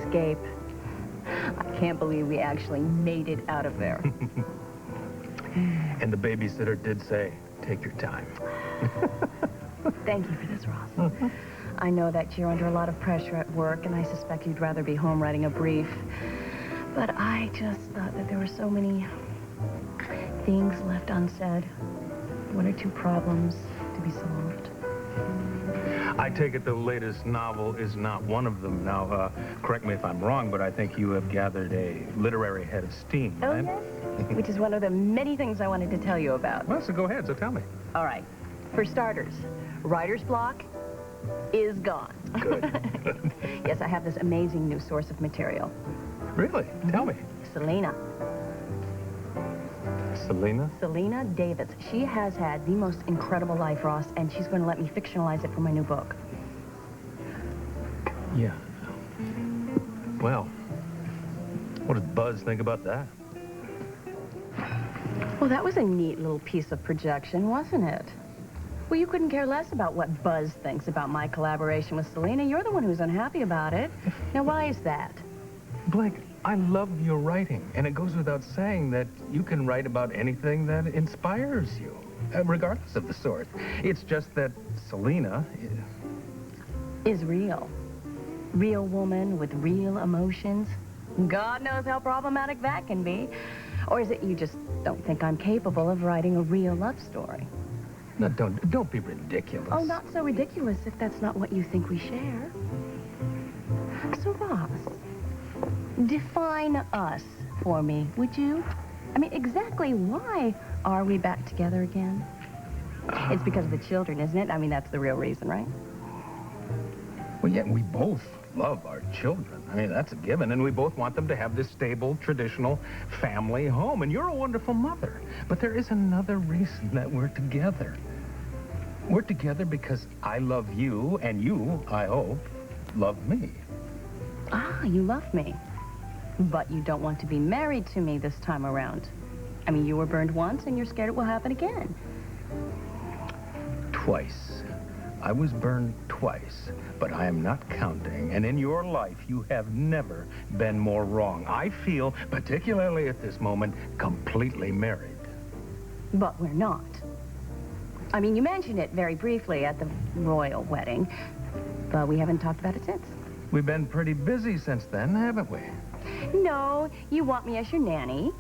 escape. I can't believe we actually made it out of there. And the babysitter did say, take your time. Thank you for this, Ross. I know that you're under a lot of pressure at work, and I suspect you'd rather be home writing a brief. But I just thought that there were so many things left unsaid. One or two problems to be solved. I take it the latest novel is not one of them. Now, correct me if I'm wrong, but I think you have gathered a literary head of steam, Oh, right? yes? Which is one of the many things I wanted to tell you about. Well, so go ahead, so tell me. All right. For starters, writer's block is gone. Good. Yes, I have this amazing new source of material. Really? Tell me. Selena. Selena? Selena Davids. She has had the most incredible life, Ross, and she's going to let me fictionalize it for my new book. Yeah. Well, what does Buzz think about that? Well, that was a neat little piece of projection, wasn't it? Well, you couldn't care less about what Buzz thinks about my collaboration with Selena. You're the one who's unhappy about it. Now, why is that? Blake, I love your writing, and it goes without saying that you can write about anything that inspires you, regardless of the sort. It's just that Selena is real. Real woman with real emotions. God knows how problematic that can be. Or is it you just don't think I'm capable of writing a real love story? No, don't be ridiculous. Oh, not so ridiculous if that's not what you think we share. So, Ross, define us for me, would you? I mean, exactly why are we back together again? It's because of the children, isn't it? I mean, that's the real reason, right? Well, yeah, we both love our children. I mean, that's a given, and we both want them to have this stable, traditional family home, and you're a wonderful mother. But there is another reason that we're together. We're together because I love you, and you, I hope, love me. Ah, you love me. But you don't want to be married to me this time around. I mean, you were burned once, and you're scared it will happen again. Twice. I was burned twice, but I am not counting. And in your life, you have never been more wrong. I feel, particularly at this moment, completely married. But we're not. I mean, you mentioned it very briefly at the royal wedding, but we haven't talked about it since. We've been pretty busy since then, haven't we? No, you want me as your nanny.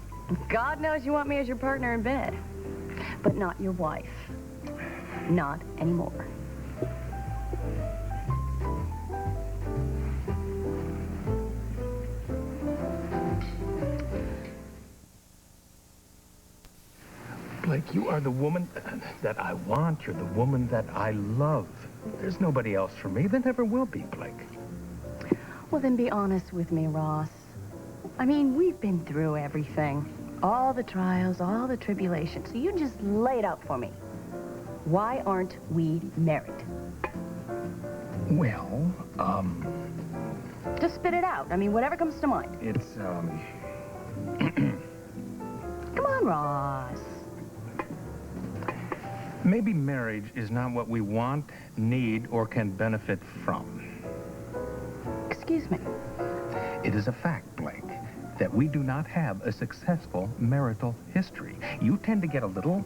God knows you want me as your partner in bed. But not your wife. Not anymore. Blake, you are the woman that I want. You're the woman that I love. There's nobody else for me. There never will be, Blake. Well, then be honest with me, Ross. I mean, we've been through everything. All the trials, all the tribulations. So you just lay it out for me. Why aren't we married? Well, Just spit it out. I mean, whatever comes to mind. it's, Come on, Ross. Maybe marriage is not what we want, need, or can benefit from. Excuse me. It is a fact, Blake, that we do not have a successful marital history. You tend to get a little,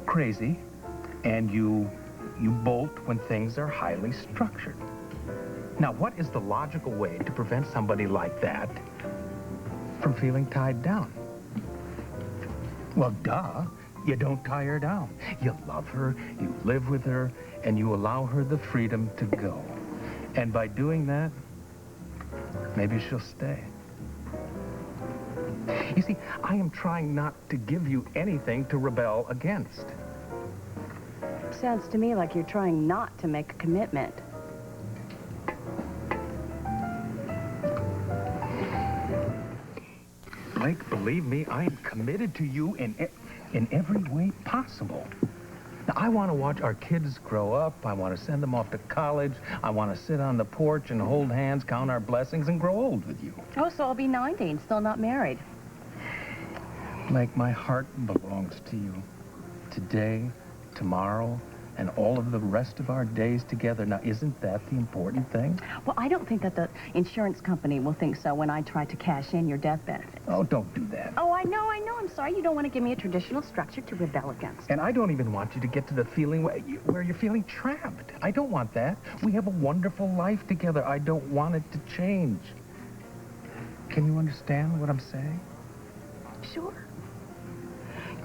crazy, and you bolt when things are highly structured. Now, what is the logical way to prevent somebody like that from feeling tied down? Well, duh. You don't tie her down. You love her, you live with her, and you allow her the freedom to go. And by doing that, maybe she'll stay. You see, I am trying not to give you anything to rebel against. Sounds to me like you're trying not to make a commitment. Blake, believe me, I am committed to you in every way possible. Now, I want to watch our kids grow up. I want to send them off to college. I want to sit on the porch and hold hands, count our blessings, and grow old with you. Oh, so I'll be 90 and still not married. Blake, my heart belongs to you. Today, tomorrow, and all of the rest of our days together. Now, isn't that the important thing? Well, I don't think that the insurance company will think so when I try to cash in your death benefit. Oh, don't do that. Oh, I know. I'm sorry. You don't want to give me a traditional structure to rebel against. And I don't even want you to get to the feeling where you're feeling trapped. I don't want that. We have a wonderful life together. I don't want it to change. Can you understand what I'm saying? Sure.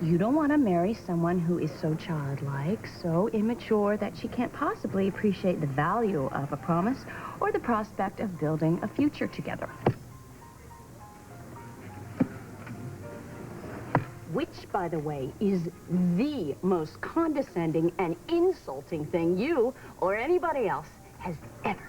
You don't want to marry someone who is so childlike, so immature that she can't possibly appreciate the value of a promise or the prospect of building a future together. Which, by the way, is the most condescending and insulting thing you or anybody else has ever